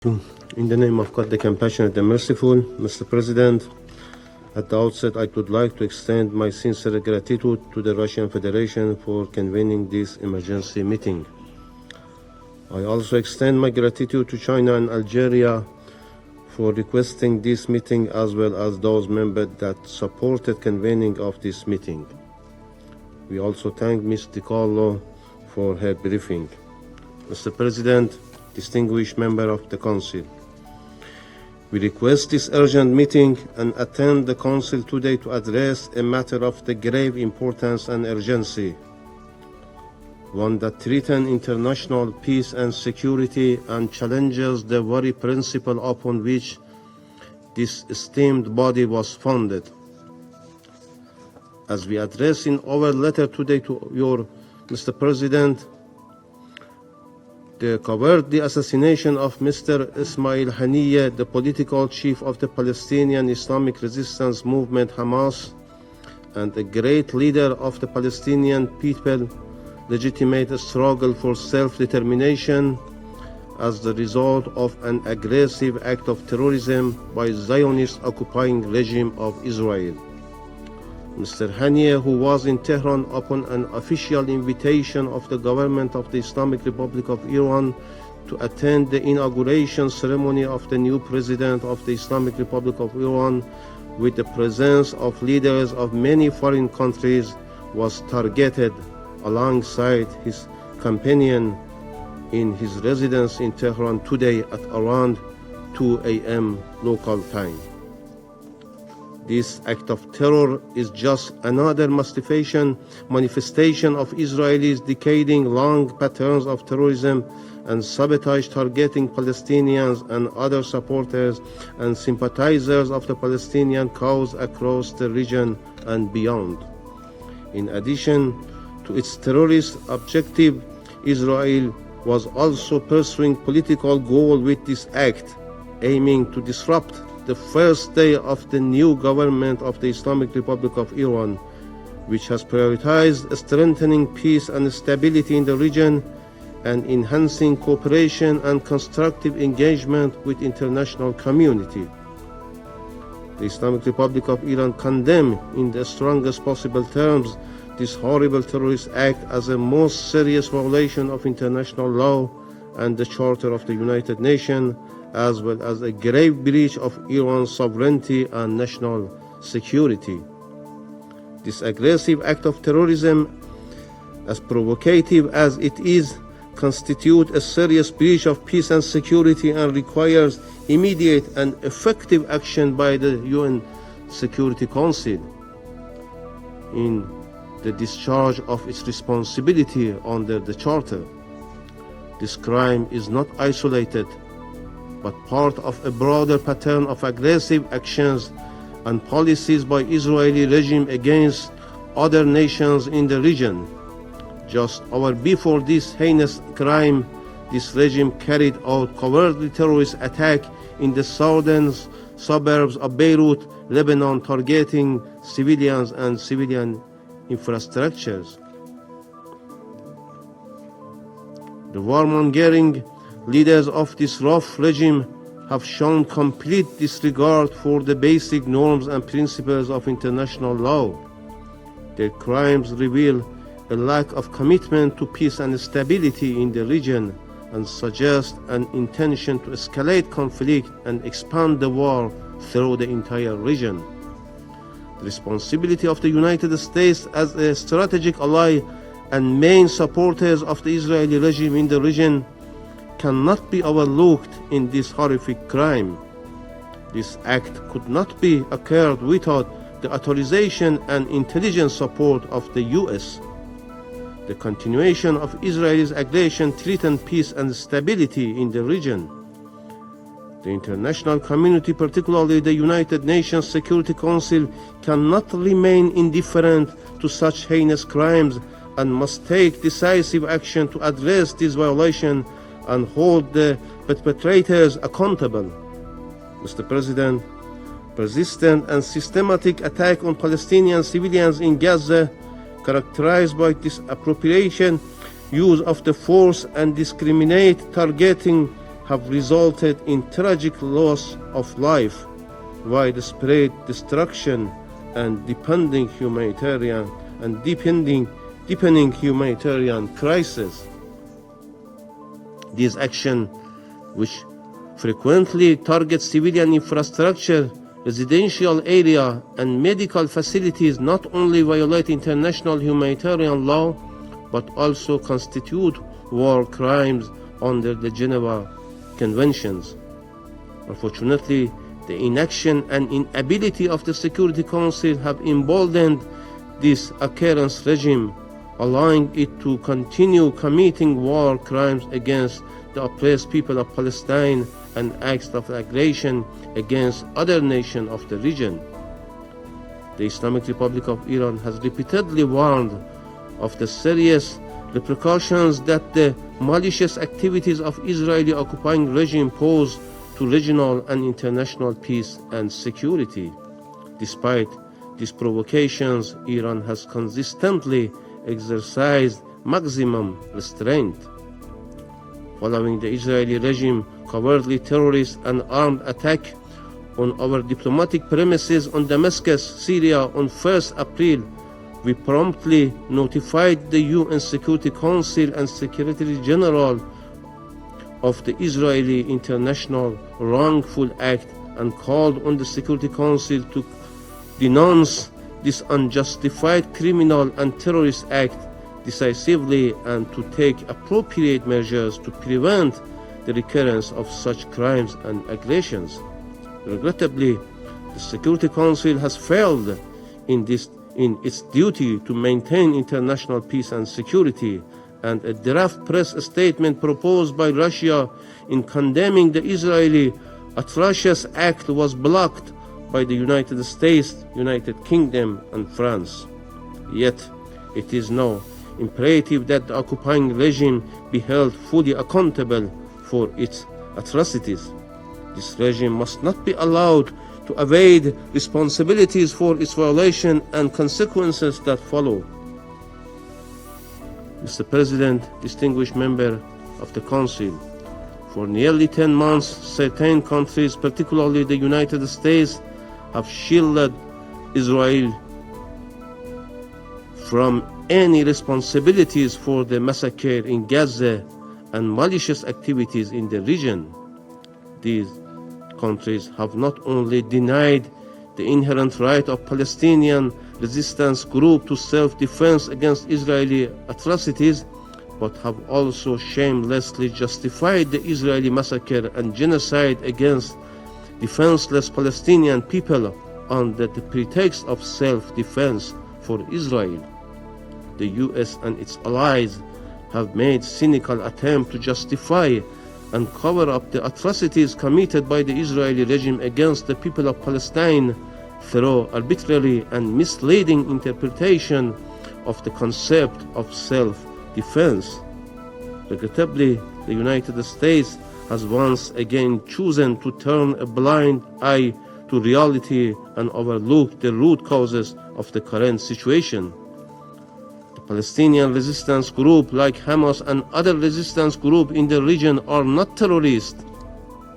In the name of God, the compassionate and merciful, Mr. President, at the outset, I would like to extend my sincere gratitude to the Russian Federation for convening this emergency meeting. I also extend my gratitude to China and Algeria for requesting this meeting, as well as those members that supported convening of this meeting. We also thank Ms. DiCarlo for her briefing. Mr. President, distinguished member of the Council, we request this urgent meeting and attend the Council today to address a matter of the grave importance and urgency, one that threatens international peace and security and challenges the very principle upon which this esteemed body was founded. As we address in our letter today to your Mr. President, the cowardly assassination of Mr. Ismail Haniyeh, the political chief of the Palestinian Islamic resistance movement Hamas, and a great leader of the Palestinian people, legitimate struggle for self-determination as the result of an aggressive act of terrorism by Zionist occupying regime of Israel. Mr. Haniyeh, who was in Tehran upon an official invitation of the government of the Islamic Republic of Iran to attend the inauguration ceremony of the new president of the Islamic Republic of Iran with the presence of leaders of many foreign countries, was targeted alongside his companion in his residence in Tehran today at around 2 a.m. local time. This act of terror is just another manifestation of Israelis' decading-long patterns of terrorism and sabotage targeting Palestinians and other supporters and sympathizers of the Palestinian cause across the region and beyond. In addition to its terrorist objective, Israel was also pursuing political goals with this act, aiming to disrupt the first day of the new government of the Islamic Republic of Iran, which has prioritized strengthening peace and stability in the region and enhancing cooperation and constructive engagement with international community. The Islamic Republic of Iran condemns in the strongest possible terms this horrible terrorist act as a most serious violation of international law and the Charter of the United Nations, as well as a grave breach of Iran's sovereignty and national security. This aggressive act of terrorism, as provocative as it is, constitutes a serious breach of peace and security and requires immediate and effective action by the UN Security Council in the discharge of its responsibility under the Charter. This crime is not isolated, but part of a broader pattern of aggressive actions and policies by Israeli regime against other nations in the region. Just hours before this heinous crime, this regime carried out cowardly terrorist attack in the southern suburbs of Beirut, Lebanon, targeting civilians and civilian infrastructures. The warmongering leaders of this rough regime have shown complete disregard for the basic norms and principles of international law. Their crimes reveal a lack of commitment to peace and stability in the region and suggest an intention to escalate conflict and expand the war through the entire region. The responsibility of the United States as a strategic ally and main supporters of the Israeli regime in the region cannot be overlooked in this horrific crime. This act could not be occurred without the authorization and intelligence support of the US. The continuation of Israel's aggression threatens peace and stability in the region. The international community, particularly the United Nations Security Council, cannot remain indifferent to such heinous crimes and must take decisive action to address this violation and hold the perpetrators accountable. Mr. President, persistent and systematic attack on Palestinian civilians in Gaza, characterized by disappropriation, use of the force and discriminate targeting have resulted in tragic loss of life, widespread destruction, and deepening humanitarian crisis. These actions, which frequently target civilian infrastructure, residential area, and medical facilities, not only violate international humanitarian law, but also constitute war crimes under the Geneva Conventions. Unfortunately, the inaction and inability of the Security Council have emboldened this occurrence regime, allowing it to continue committing war crimes against the oppressed people of Palestine and acts of aggression against other nations of the region. The Islamic Republic of Iran has repeatedly warned of the serious repercussions that the malicious activities of Israeli occupying regime pose to regional and international peace and security. Despite these provocations, Iran has consistently exercised maximum restraint. Following the Israeli regime cowardly terrorist and armed attack on our diplomatic premises on Damascus, Syria on 1st April, we promptly notified the UN Security Council and Secretary General of the Israeli International Wrongful Act and called on the Security Council to denounce this unjustified criminal and terrorist act decisively and to take appropriate measures to prevent the recurrence of such crimes and aggressions. Regrettably, the Security Council has failed in its duty to maintain international peace and security, and a draft press statement proposed by Russia in condemning the Israeli atrocious act was blocked by the United States, United Kingdom, and France. Yet, it is now imperative that the occupying regime be held fully accountable for its atrocities. This regime must not be allowed to evade responsibilities for its violation and consequences that follow. Mr. President, distinguished member of the Council, for nearly 10 months, certain countries, particularly the United States, have shielded Israel from any responsibilities for the massacre in Gaza and malicious activities in the region. These countries have not only denied the inherent right of Palestinian resistance group to self-defense against Israeli atrocities, but have also shamelessly justified the Israeli massacre and genocide against defenseless Palestinian people under the pretext of self-defense for Israel. The US and its allies have made cynical attempt to justify and cover up the atrocities committed by the Israeli regime against the people of Palestine through arbitrary and misleading interpretation of the concept of self-defense. Regrettably, the United States has once again chosen to turn a blind eye to reality and overlook the root causes of the current situation. The Palestinian resistance group like Hamas and other resistance groups in the region are not terrorists.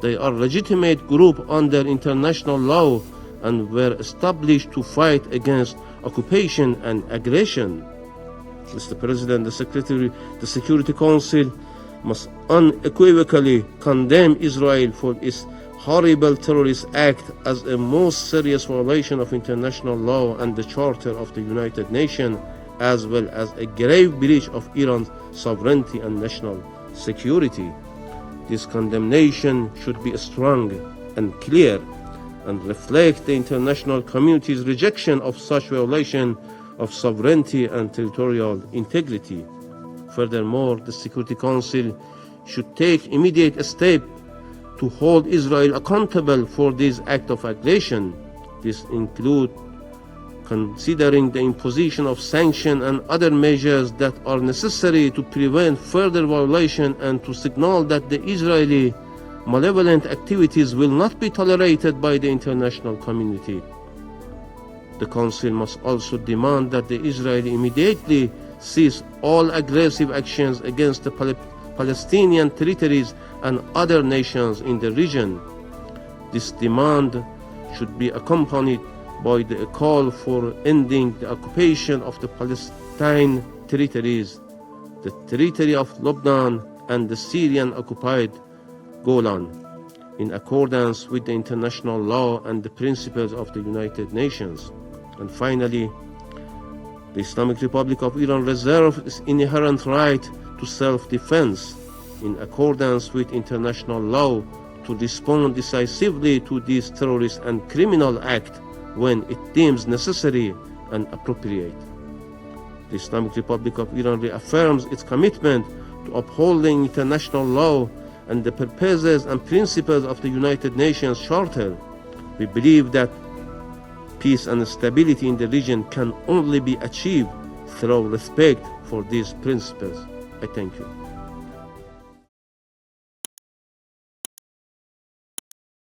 They are legitimate groups under international law and were established to fight against occupation and aggression. Mr. President, the Security Council must unequivocally condemn Israel for its horrible terrorist act as a most serious violation of international law and the Charter of the United Nations, as well as a grave breach of Iran's sovereignty and national security. This condemnation should be strong and clear and reflect the international community's rejection of such violation of sovereignty and territorial integrity. Furthermore, the Security Council should take immediate steps to hold Israel accountable for this act of aggression. This includes considering the imposition of sanctions and other measures that are necessary to prevent further violation and to signal that the Israeli malevolent activities will not be tolerated by the international community. The Council must also demand that the Israeli immediately cease all aggressive actions against the Palestinian territories and other nations in the region. This demand should be accompanied by the call for ending the occupation of the Palestine territories, the territory of Lebanon and the Syrian-occupied Golan, in accordance with the international law and the principles of the United Nations. And finally, the Islamic Republic of Iran reserves its inherent right to self-defense in accordance with international law to respond decisively to this terrorist and criminal act when it deems necessary and appropriate. The Islamic Republic of Iran reaffirms its commitment to upholding international law and the purposes and principles of the United Nations Charter. We believe that peace and stability in the region can only be achieved through respect for these principles. I thank you.